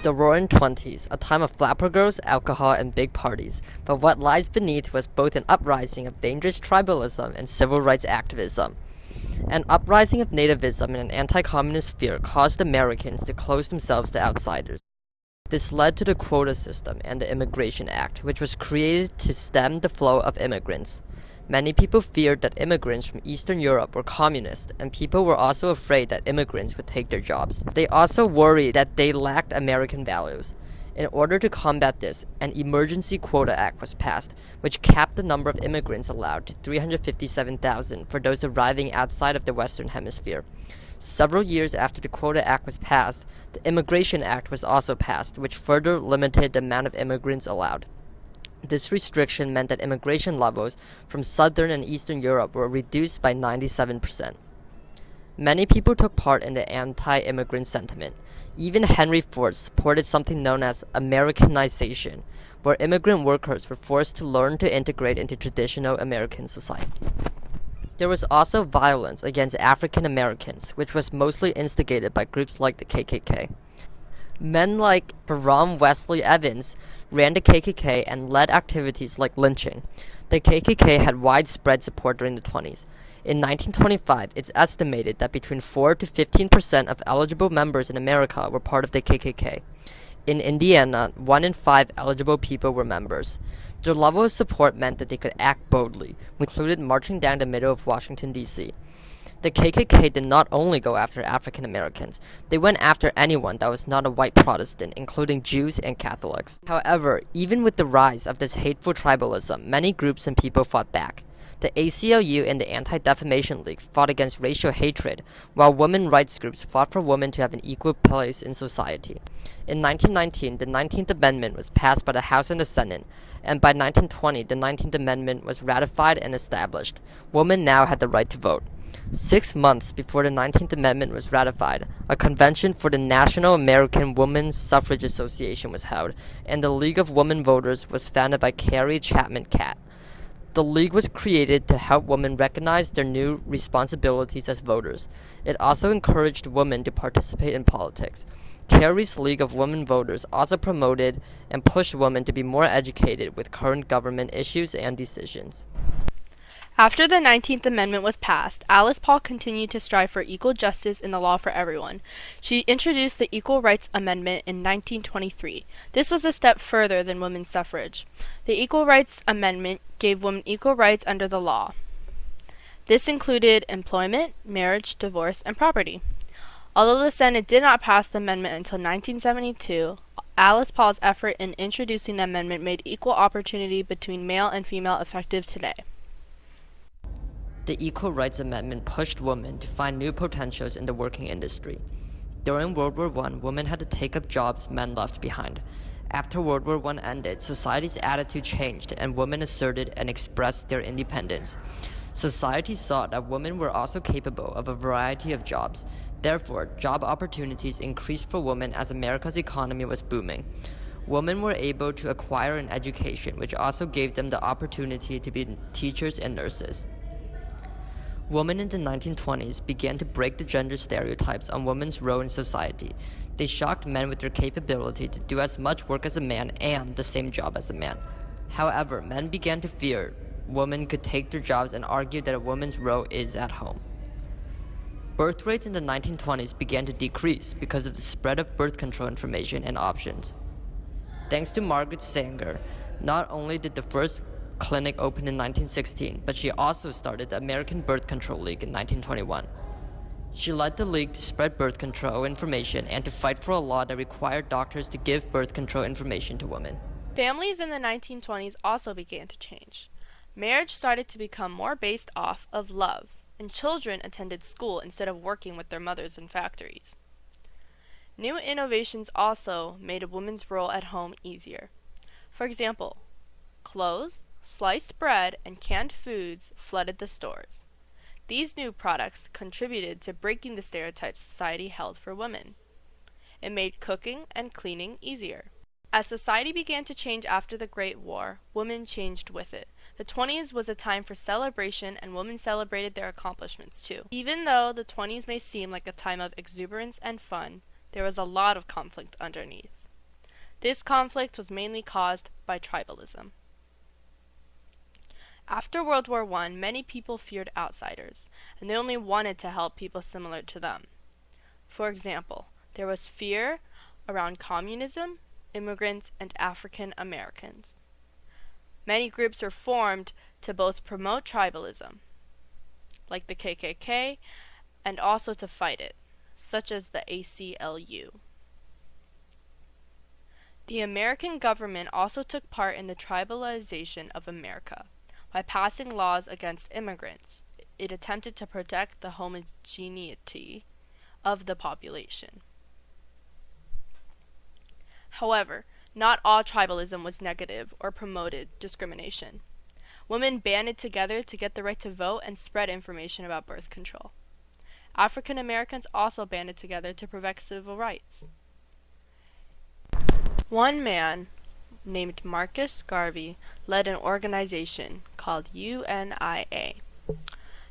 The Roaring Twenties, a time of flapper girls, alcohol, and big parties. But what lies beneath was both an uprising of dangerous tribalism and civil rights activism. An uprising of nativism and an anti-communist fear caused Americans to close themselves to outsiders. This led to the quota system and the Immigration Act, which was created to stem the flow of immigrants. Many people feared that immigrants from Eastern Europe were communist, and people were also afraid that immigrants would take their jobs. They also worried that they lacked American values. In order to combat this, an Emergency Quota Act was passed, which capped the number of immigrants allowed to 357,000 for those arriving outside of the Western Hemisphere. Several years after the Quota Act was passed, the Immigration Act was also passed, which further limited the amount of immigrants allowed. This restriction meant that immigration levels from Southern and Eastern Europe were reduced by 97%. Many people took part in the anti-immigrant sentiment. Even Henry Ford supported something known as Americanization, where immigrant workers were forced to learn to integrate into traditional American society. There was also violence against African Americans, which was mostly instigated by groups like the KKK. Men like Baron Wesley Evans ran the KKK and led activities like lynching. The KKK had widespread support during the 20s. In 1925, it's estimated that between 4 to 15% of eligible members in America were part of the KKK. In Indiana, 1 in 5 eligible people were members. Their level of support meant that they could act boldly, which included marching down the middle of Washington, D.C. The KKK did not only go after African Americans, they went after anyone that was not a white Protestant, including Jews and Catholics. However, even with the rise of this hateful tribalism, many groups and people fought back. The ACLU and the Anti-Defamation League fought against racial hatred, while women rights groups fought for women to have an equal place in society. In 1919, the 19th Amendment was passed by the House and the Senate, and by 1920, the 19th Amendment was ratified and established. Women now had the right to vote. 6 months before the 19th Amendment was ratified, a convention for the National American Women's Suffrage Association was held, and the League of Women Voters was founded by Carrie Chapman Catt. The League was created to help women recognize their new responsibilities as voters. It also encouraged women to participate in politics. Carrie's League of Women Voters also promoted and pushed women to be more educated with current government issues and decisions. After the 19th Amendment was passed, Alice Paul continued to strive for equal justice in the law for everyone. She introduced the Equal Rights Amendment in 1923. This was a step further than women's suffrage. The Equal Rights Amendment gave women equal rights under the law. This included employment, marriage, divorce, and property. Although the Senate did not pass the amendment until 1972, Alice Paul's effort in introducing the amendment made equal opportunity between male and female effective today. The Equal Rights Amendment pushed women to find new potentials in the working industry. During World War I, women had to take up jobs men left behind. After World War I ended, society's attitude changed and women asserted and expressed their independence. Society saw that women were also capable of a variety of jobs. Therefore, job opportunities increased for women as America's economy was booming. Women were able to acquire an education, which also gave them the opportunity to be teachers and nurses. Women in the 1920s began to break the gender stereotypes on women's role in society. They shocked men with their capability to do as much work as a man and the same job as a man. However, men began to fear women could take their jobs and argued that a woman's role is at home. Birth rates in the 1920s began to decrease because of the spread of birth control information and options. Thanks to Margaret Sanger, not only did the first clinic opened in 1916, but she also started the American Birth Control League in 1921. She led the league to spread birth control information and to fight for a law that required doctors to give birth control information to women. Families in the 1920s also began to change. Marriage started to become more based off of love, and children attended school instead of working with their mothers in factories. New innovations also made a woman's role at home easier. For example, clothes, sliced bread, and canned foods flooded the stores. These new products contributed to breaking the stereotypes society held for women. It made cooking and cleaning easier. As society began to change after the Great War, women changed with it. The 20s was a time for celebration, and women celebrated their accomplishments too. Even though the 20s may seem like a time of exuberance and fun, there was a lot of conflict underneath. This conflict was mainly caused by tribalism. After World War I, many people feared outsiders, and they only wanted to help people similar to them. For example, there was fear around communism, immigrants, and African Americans. Many groups were formed to both promote tribalism, like the KKK, and also to fight it, such as the ACLU. The American government also took part in the tribalization of America. By passing laws against immigrants, it attempted to protect the homogeneity of the population. However, not all tribalism was negative or promoted discrimination. Women banded together to get the right to vote and spread information about birth control. African Americans also banded together to protect civil rights. One man named Marcus Garvey led an organization called UNIA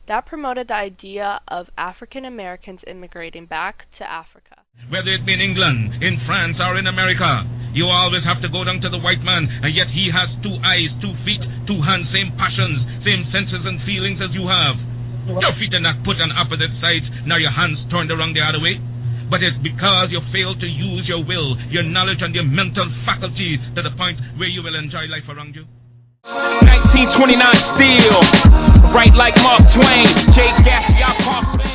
that promoted the idea of African Americans immigrating back to Africa. Whether it be in England, in France, or in America, you always have to go down to the white man, and yet he has 2 eyes, 2 feet, 2 hands, same passions, same senses and feelings as you have. Your feet are not put on opposite sides, now your hands turned around the other way. But it's because you fail to use your will, your knowledge, and your mental faculties to the point where you will enjoy life around you. 1929 still, right like Mark Twain, Jay Gatsby, I park.